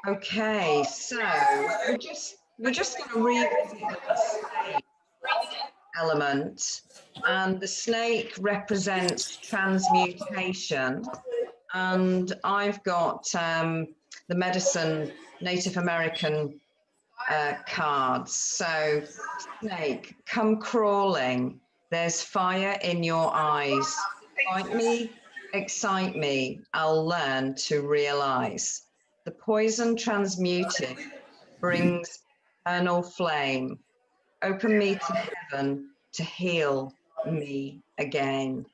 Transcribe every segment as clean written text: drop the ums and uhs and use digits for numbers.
Okay, so we're just going to revisit the snake element, and the snake represents transmutation, and I've got the medicine Native American cards. So, snake, come crawling. There's fire in your eyes. Fight me, excite me. I'll learn to realize. The poison transmuted brings eternal flame. Open me to heaven to heal me again.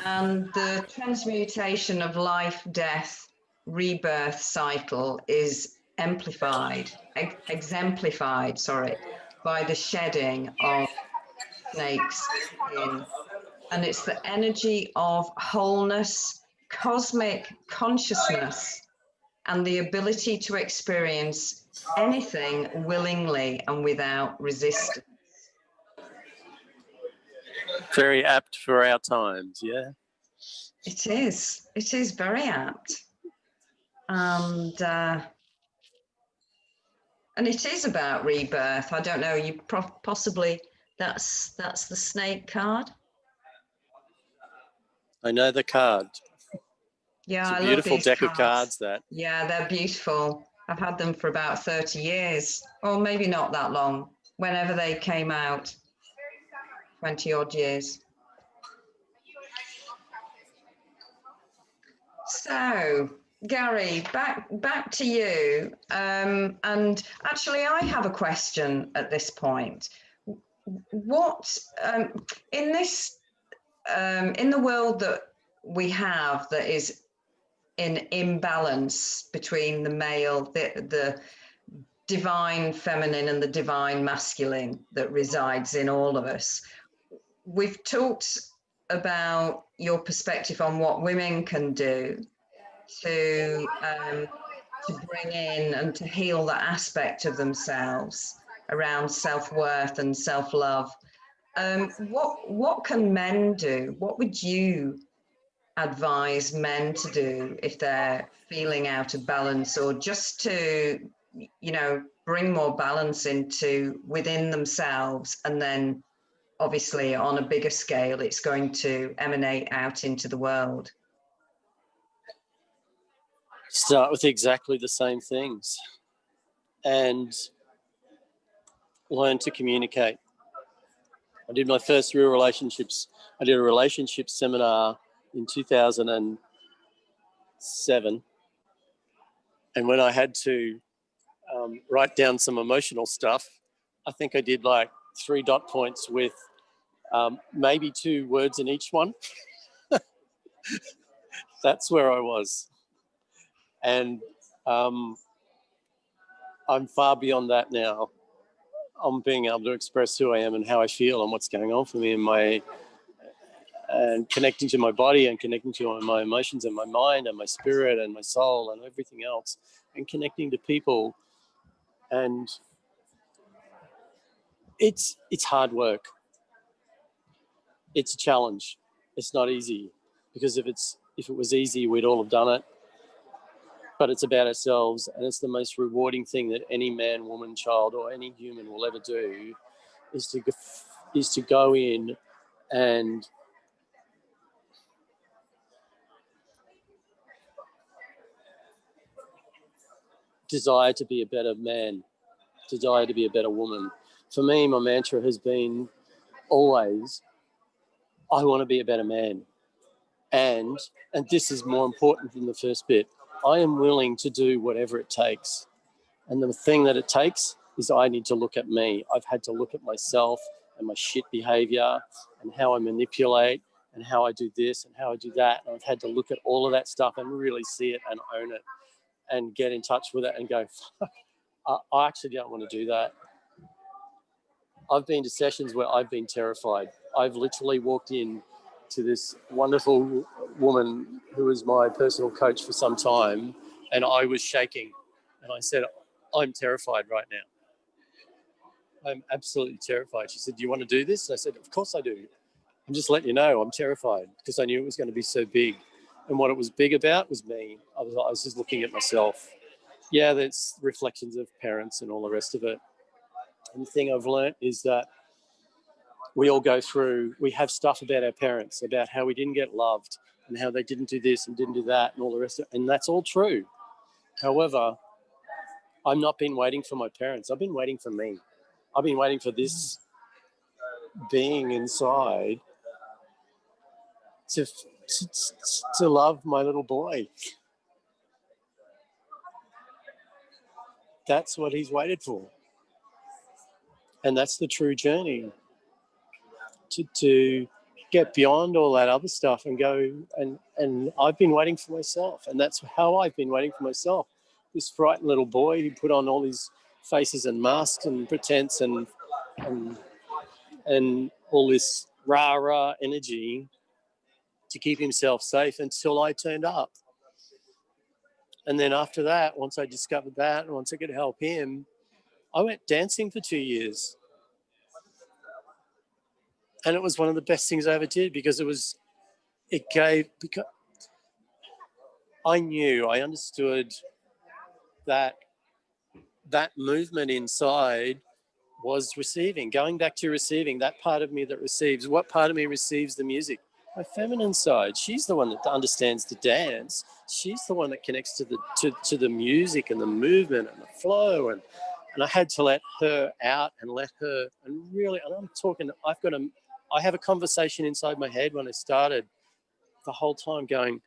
And the transmutation of life, death, rebirth cycle is exemplified, by the shedding of snake's skin. And it's the energy of wholeness, cosmic consciousness, and the ability to experience anything willingly and without resistance. Very apt for our times, yeah. It is. It is very apt. And it is about rebirth. I don't know, you possibly, that's the snake card. I know the card. Yeah, it's a beautiful deck of cards, that. Yeah, they're beautiful. I've had them for about 30 years, or maybe not that long, whenever they came out, 20 odd years. So, Gary, back to you. And actually, I have a question at this point. What in this in the world that we have that is in imbalance between the male, the divine feminine and the divine masculine that resides in all of us, we've talked about your perspective on what women can do to bring in and to heal that aspect of themselves around self-worth and self-love. What can men do? What would you advise men to do if they're feeling out of balance, or just to, you know, bring more balance into within themselves, and then obviously on a bigger scale it's going to emanate out into the world? Start with exactly the same things and learn to communicate. I did my first real relationships. I did a relationship seminar in 2007. And when I had to write down some emotional stuff, I think I did like 3 dot points with maybe 2 words in each one. That's where I was. And I'm far beyond that now. I'm being able to express who I am and how I feel and what's going on for me and connecting to my body and connecting to my emotions and my mind and my spirit and my soul and everything else, and connecting to people. And it's hard work. It's a challenge. It's not easy, because if it was easy, we'd all have done it. But it's about ourselves, and it's the most rewarding thing that any man, woman, child, or any human will ever do, is to go in and desire to be a better man, desire to be a better woman. For me, my mantra has been always, I want to be a better man. And this is more important than the first bit, I am willing to do whatever it takes. And the thing that it takes is I need to look at me. I've had to look at myself and my shit behavior and how I manipulate and how I do this and how I do that. And I've had to look at all of that stuff and really see it and own it and get in touch with it and go, fuck, I actually don't want to do that. I've been to sessions where I've been terrified. I've literally walked in to this wonderful woman who was my personal coach for some time, and I was shaking. And I said, I'm terrified right now. I'm absolutely terrified. She said, do you want to do this? And I said, of course I do. I'm just letting you know I'm terrified, because I knew it was going to be so big. And what it was big about was me. I was just looking at myself. Yeah, there's reflections of parents and all the rest of it. And the thing I've learnt is that we all go through, we have stuff about our parents, about how we didn't get loved and how they didn't do this and didn't do that and all the rest of it. And that's all true. However, I've not been waiting for my parents. I've been waiting for me. I've been waiting for this being inside to love my little boy. That's what he's waited for. And that's the true journey, to get beyond all that other stuff and go, and I've been waiting for myself. And that's how I've been waiting for myself. This frightened little boy who put on all these faces and masks and pretense and all this rah-rah energy to keep himself safe until I turned up. And then after that, once I discovered that and once I could help him, I went dancing for 2 years. And it was one of the best things I ever did because because I understood that movement inside was receiving, going back to receiving, that part of me that receives. What part of me receives the music? My feminine side. She's the one that understands the dance. She's the one that connects to the music and the movement and the flow. And I had to let her out and let her, and really, and I'm talking, I have a conversation inside my head when I started the whole time going,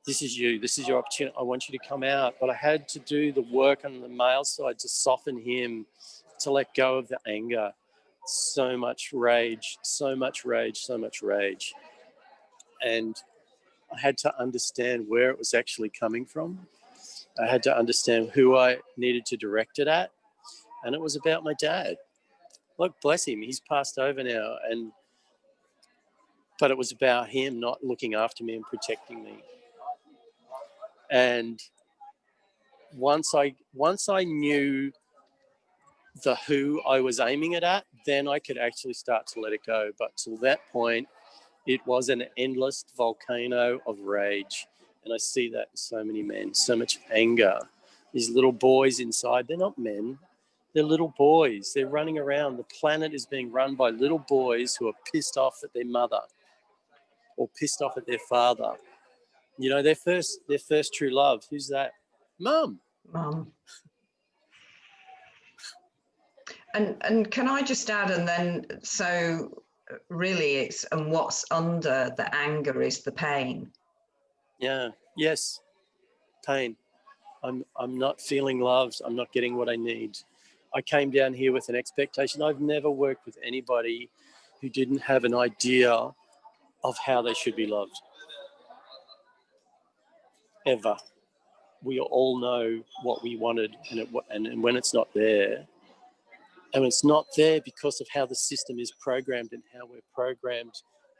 this is you, this is your opportunity, I want you to come out. But I had to do the work on the male side to soften him, to let go of the anger. So much rage, so much rage, so much rage. And I had to understand where it was actually coming from. I had to understand who I needed to direct it at. And it was about my dad. Look, bless him, he's passed over now. But it was about him not looking after me and protecting me. And once I knew the who I was aiming it at, then I could actually start to let it go. But till that point, it was an endless volcano of rage. And I see that in so many men, so much anger. These little boys inside, they're not men. They're little boys. They're running around. The planet is being run by little boys who are pissed off at their mother or pissed off at their father. You know, their first true love. Who's that? Mum. And can I just add, and then, so really it's, and what's under the anger is the pain. Yeah. Yes. Pain. I'm not feeling loved. I'm not getting what I need. I came down here with an expectation. I've never worked with anybody who didn't have an idea of how they should be loved. Ever. We all know what we wanted, and when it's not there, and it's not there because of how the system is programmed and how we're programmed.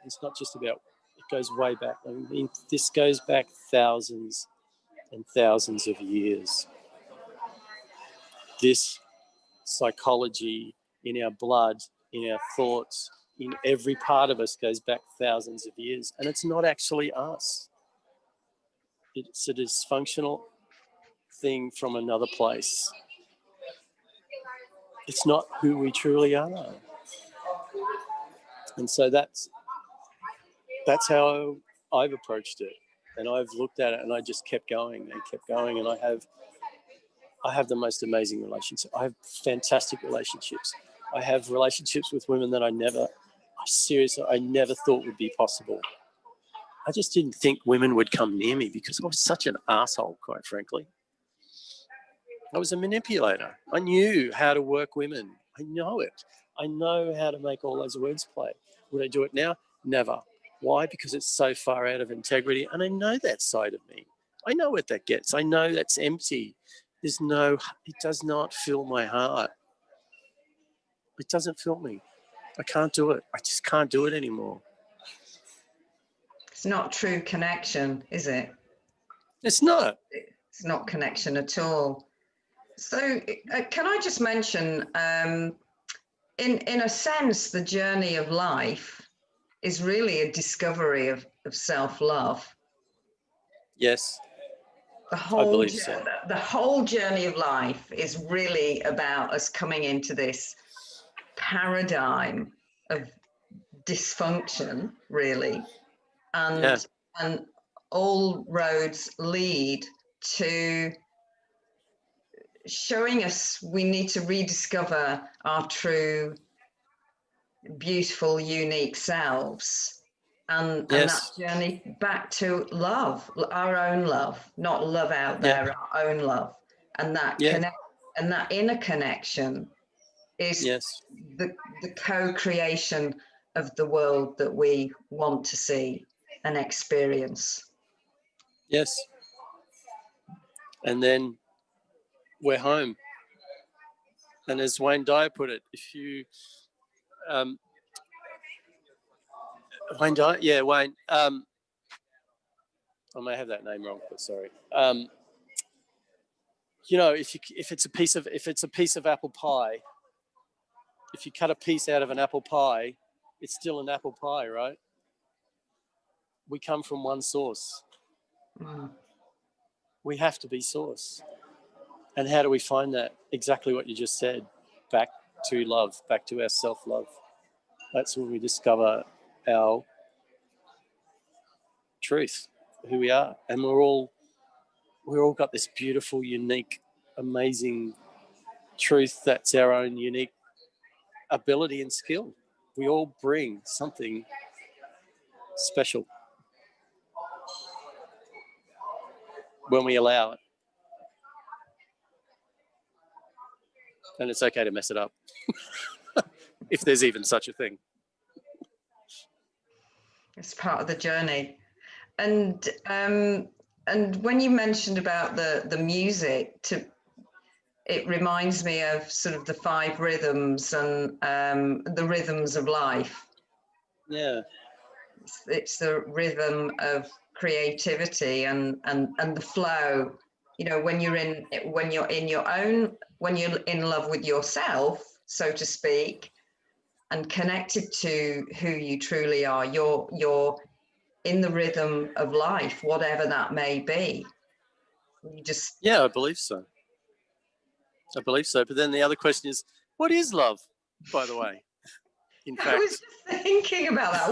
It's not just about, it goes way back. I mean, this goes back thousands and thousands of years. This psychology in our blood, in our thoughts, in every part of us goes back thousands of years. And it's not actually us. It's a dysfunctional thing from another place. It's not who we truly are. And so that's how I've approached it. And I've looked at it and I just kept going and kept going. And I have the most amazing relationships. I have fantastic relationships. I have relationships with women that I never thought would be possible. I just didn't think women would come near me because I was such an asshole, quite frankly. I was a manipulator. I knew how to work women. I know it. I know how to make all those words play. Would I do it now? Never. Why? Because it's so far out of integrity. And I know that side of me. I know what that gets. I know that's empty. It does not fill my heart. It doesn't fill me. I can't do it. I just can't do it anymore. It's not true connection, is it? It's not. It's not connection at all. So can I just mention, in a sense, the journey of life is really a discovery of self-love. Yes, The I whole believe jour- so. the whole journey of life is really about us coming into this paradigm of dysfunction, really, Yeah, and all roads lead to showing us we need to rediscover our true, beautiful, unique selves. And that yes, journey back to love, our own love, not love out yeah, there, our own love. And that yeah, connect and that inner connection is yes, the co-creation of the world that we want to see and experience. yes. And then we're home. And as Wayne Dyer put it, if you, um, Wayne Dyer, yeah, Wayne, I may have that name wrong, but sorry. You know, if it's a piece of apple pie, if you cut a piece out of an apple pie, it's still an apple pie, right? We come from one source. Mm. We have to be source. And how do we find that? Exactly what you just said. Back to love, back to our self-love. That's when we discover our truth, who we are. And we're all got this beautiful, unique, amazing truth that's our own unique ability and skill. We all bring something special when we allow it. And it's okay to mess it up, if there's even such a thing. It's part of the journey. And when you mentioned about the music, it reminds me of sort of the five rhythms and the rhythms of life. Yeah, It's the rhythm of creativity and the flow. You know, when you're in your own, when you're in love with yourself, so to speak, and connected to who you truly are, you're in the rhythm of life, whatever that may be. You just yeah, I believe so. I believe so. But then the other question is, what is love, by the way? In I was fact, just thinking about that.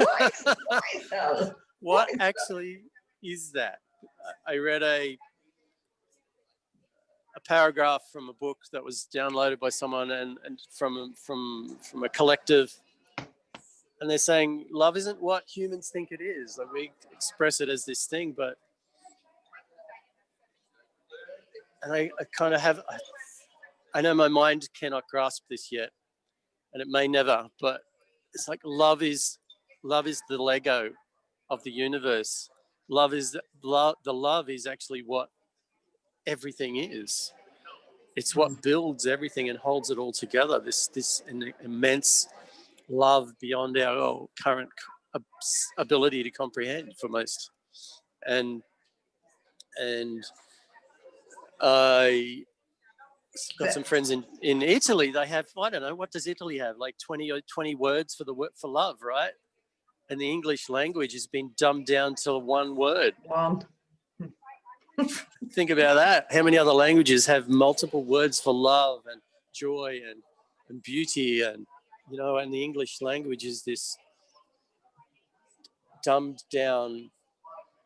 What is that? what actually is that? I read a paragraph from a book that was downloaded by someone and from a collective, and they're saying love isn't what humans think it is. Like, we express it as this thing, but and I kind of have, I know my mind cannot grasp this yet, and it may never, but it's like love is the Lego of the universe. Love is the love is actually what everything is. It's what builds everything and holds it all together. This immense love beyond our current ability to comprehend for most. And I got some friends in Italy. They have, I don't know, what does Italy have? Like 20 words for love, right? And the English language has been dumbed down to one word. One. Think about that. How many other languages have multiple words for love and joy and beauty? And, you know, and the English language is this dumbed down,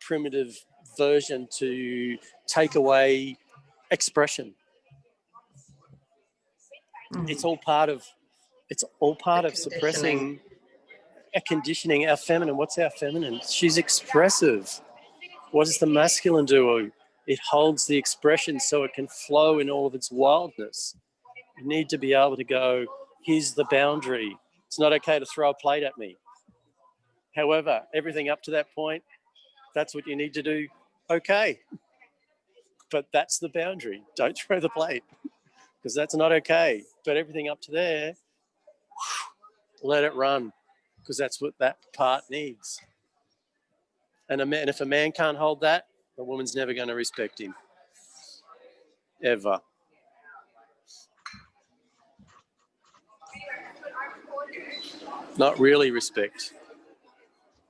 primitive version to take away expression. It's all part of suppressing a conditioning. Our feminine, what's our feminine? She's expressive. What does the masculine do? It holds the expression so it can flow in all of its wildness. You need to be able to go, here's the boundary. It's not okay to throw a plate at me. However, everything up to that point, that's what you need to do. Okay. But that's the boundary. Don't throw the plate, because that's not okay. But everything up to there, let it run, because that's what that part needs. And if a man can't hold that, the woman's never going to respect him. Ever. Not really respect.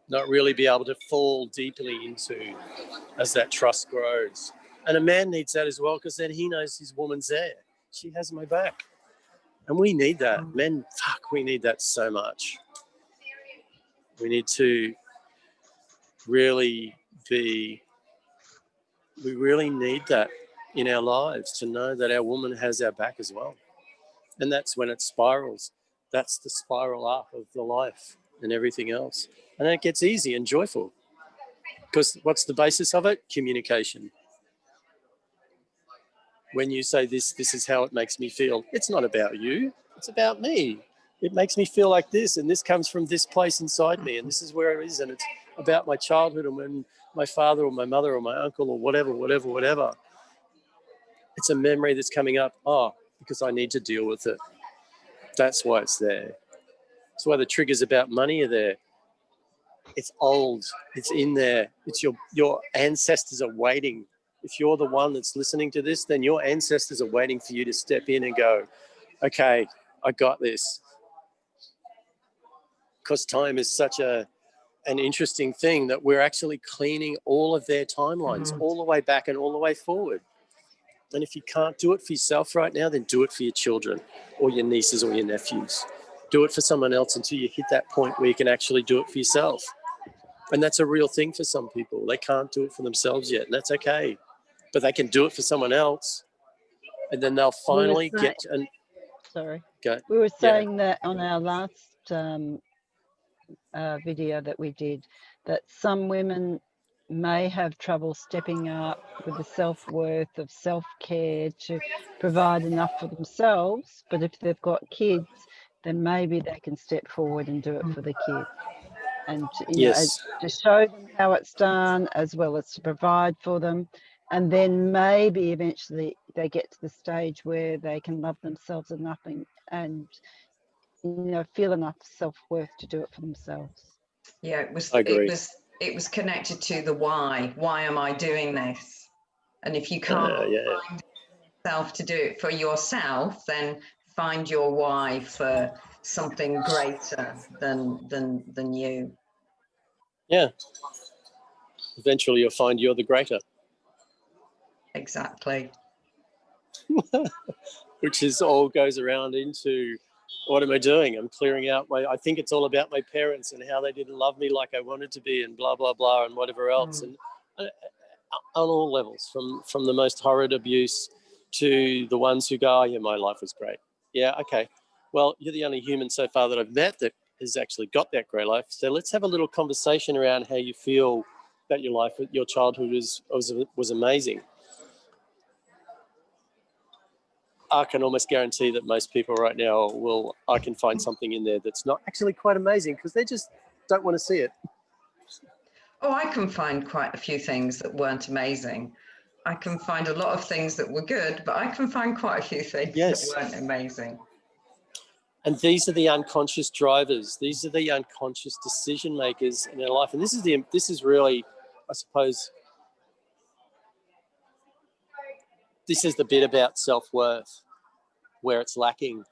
not really be able to fall deeply into as that trust grows. And a man needs that as well, because then he knows his woman's there. She has my back. And we need that. Men, we need that so much. We need to really we really need that in our lives, to know that our woman has our back as well. And that's when it spirals. That's the spiral up of the life and everything else. And then it gets easy and joyful. Because what's the basis of it? Communication. When you say this is how it makes me feel, it's not about you, it's about me. It makes me feel like this, and this comes from this place inside me, and this is where it is, and it's about my childhood and when my father or my mother or my uncle or whatever. It's a memory that's coming up, because I need to deal with it. That's why it's there. That's why the triggers about money are there. It's old, it's in there. It's your ancestors are waiting. If you're the one that's listening to this, then your ancestors are waiting for you to step in and go, okay, I got this. Because time is such an interesting thing that we're actually cleaning all of their timelines, all the way back and all the way forward. And if you can't do it for yourself right now, then do it for your children or your nieces or your nephews. Do it for someone else until you hit that point where you can actually do it for yourself. And that's a real thing for some people. They can't do it for themselves yet, and that's okay. But they can do it for someone else, and then they'll finally get... Sorry. Go. We were saying that on our last video that we did, that some women may have trouble stepping up with the self-worth of self-care to provide enough for themselves, but if they've got kids, then maybe they can step forward and do it for the kids, and to show them how it's done, as well as to provide for them. And then maybe eventually they get to the stage where they can love themselves enough and feel enough self-worth to do it for themselves. Yeah, I agree. It was connected to the why. Why am I doing this? And if you can't find yourself to do it for yourself, then find your why for something greater than you. Yeah. Eventually you'll find you're the greater. Exactly. Which is all goes around into, what am I doing? I'm clearing out I think it's all about my parents and how they didn't love me like I wanted to be, and blah, blah, blah, and whatever else. And on all levels, from the most horrid abuse to the ones who go, my life was great. Yeah, okay. Well, you're the only human so far that I've met that has actually got that great life. So let's have a little conversation around how you feel that your life, your childhood was amazing. I can almost guarantee that most people right now I can find something in there that's not actually quite amazing, because they just don't want to see it. Oh, I can find quite a few things that weren't amazing. I can find a lot of things that were good, but I can find quite a few things that weren't amazing. And these are the unconscious drivers. These are the unconscious decision makers in our life. And this is really, I suppose, this is the bit about self-worth where it's lacking.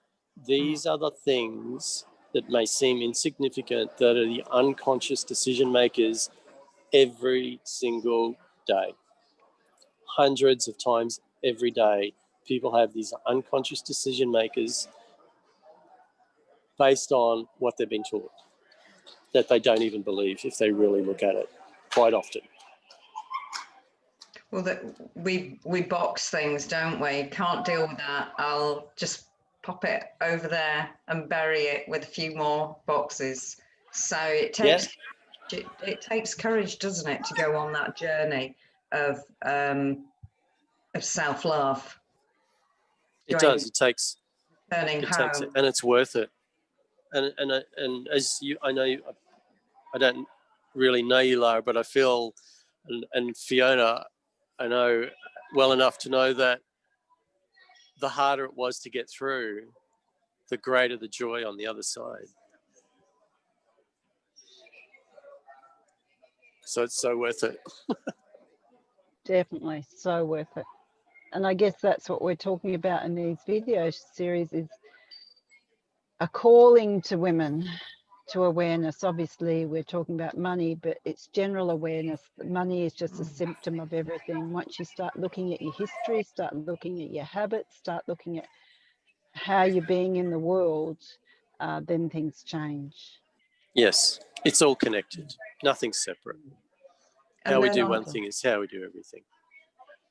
These are the things that may seem insignificant that are the unconscious decision makers every single day. Hundreds of times every day, people have these unconscious decision makers based on what they've been taught, that they don't even believe if they really look at it quite often. Well, that we box things, don't we? Can't deal with that. I'll just pop it over there and bury it with a few more boxes. So it takes courage, doesn't it, to go on that journey of self-love. It does. It takes turning home, takes it, and it's worth it. And as you, I know, I don't really know you, Lara, but I feel, and Fiona, I know well enough to know that the harder it was to get through, the greater the joy on the other side. So it's so worth it. Definitely, so worth it. And I guess that's what we're talking about in these video series, is a calling to women to awareness. Obviously, we're talking about money, but it's general awareness. Money is just a symptom of everything. Once you start looking at your history, start looking at your habits, start looking at how you're being in the world, then things change. Yes, it's all connected. Nothing's separate. How we do one thing is how we do everything.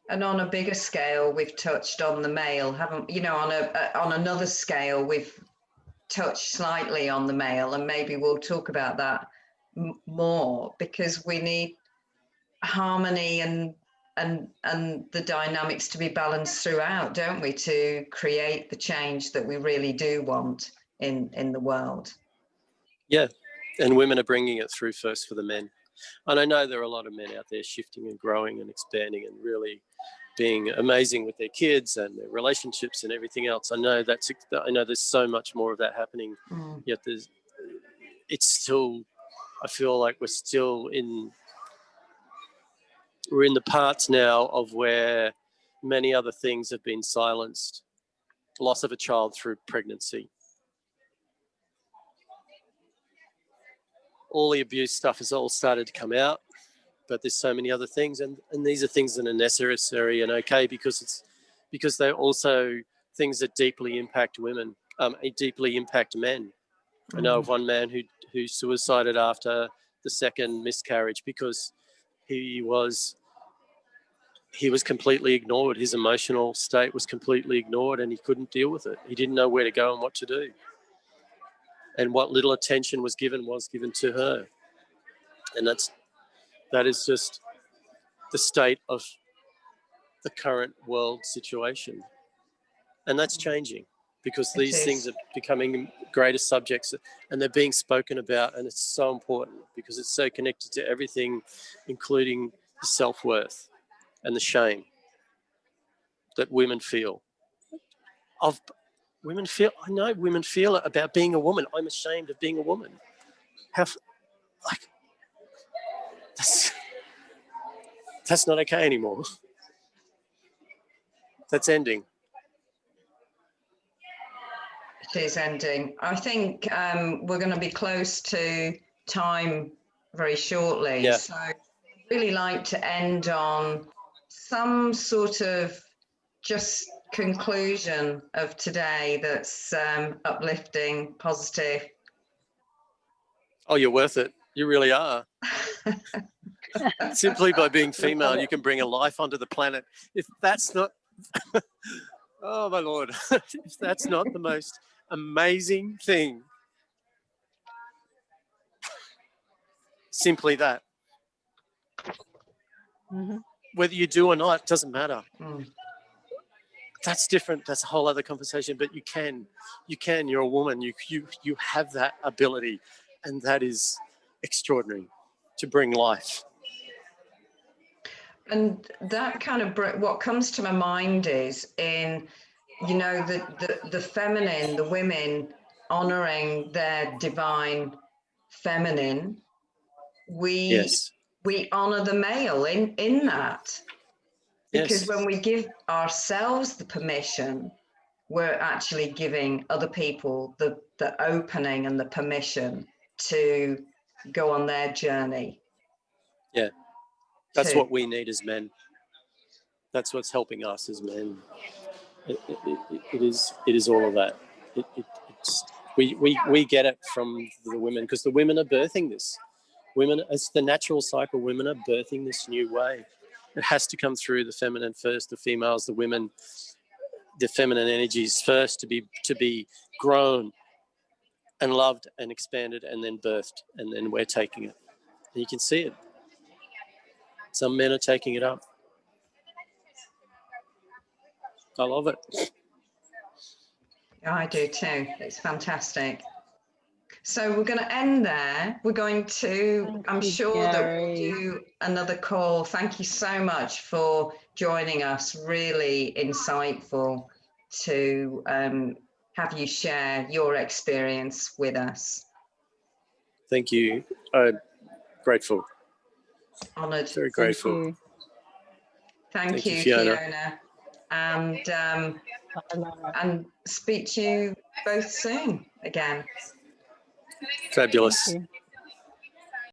And on a bigger scale, we've touched on the male, haven't you? Know, on another scale, we've touched slightly on the male, and maybe we'll talk about that more, because we need harmony and the dynamics to be balanced throughout, don't we, to create the change that we really do want in the world. Yeah, and women are bringing it through first for the men. And I know there are a lot of men out there shifting and growing and expanding and really being amazing with their kids and their relationships and everything else. I know there's so much more of that happening. Yet it's still, I feel like we're in the parts now of where many other things have been silenced. Loss of a child through pregnancy. All the abuse stuff has all started to come out, but there's so many other things, and these are things that are necessary and okay because they're also things that deeply impact women, deeply impact men. I know of one man who suicided after the second miscarriage because he was completely ignored. His emotional state was completely ignored, and he couldn't deal with it. He didn't know where to go and what to do. And what little attention was given to her. And that is just the state of the current world situation. And that's changing because these things are becoming greater subjects and they're being spoken about, and it's so important because it's so connected to everything, including the self-worth and the shame that women feel. I know women feel it about being a woman. I'm ashamed of being a woman. That's not okay anymore. That's ending. It is ending. I think we're going to be close to time very shortly. Yeah. So I'd really like to end on some sort of just conclusion of today that's uplifting, positive. Oh, you're worth it. You really are. Simply by being female, you can bring a life onto the planet. If that's not, oh my Lord, if that's not the most amazing thing, simply that. Whether you do or not, doesn't matter. That's different. That's a whole other conversation, but you can, you're a woman. You have that ability, and that is extraordinary to bring life. And that kind of what comes to my mind is in, you know, the feminine, the women honoring their divine feminine. We honor the male in that, because when we give ourselves the permission, we're actually giving other people the opening and the permission to go on their journey. Yeah. That's what we need as men. That's what's helping us as men. It is all of that. We get it from the women because the women are birthing this. Women, it's the natural cycle. Women are birthing this new way. It has to come through the feminine first, the females, the women, the feminine energies first to be grown and loved and expanded and then birthed, and then we're taking it. And you can see it. Some men are taking it up. I love it. Yeah, I do too. It's fantastic. So we're going to end there. We're going to, I'm sure that we'll do another call. Thank you so much for joining us. Really insightful to have you share your experience with us. Thank you. I'm grateful. Honoured. Very grateful. Thank you, Fiona. And speak to you both soon again. Fabulous. Thank you.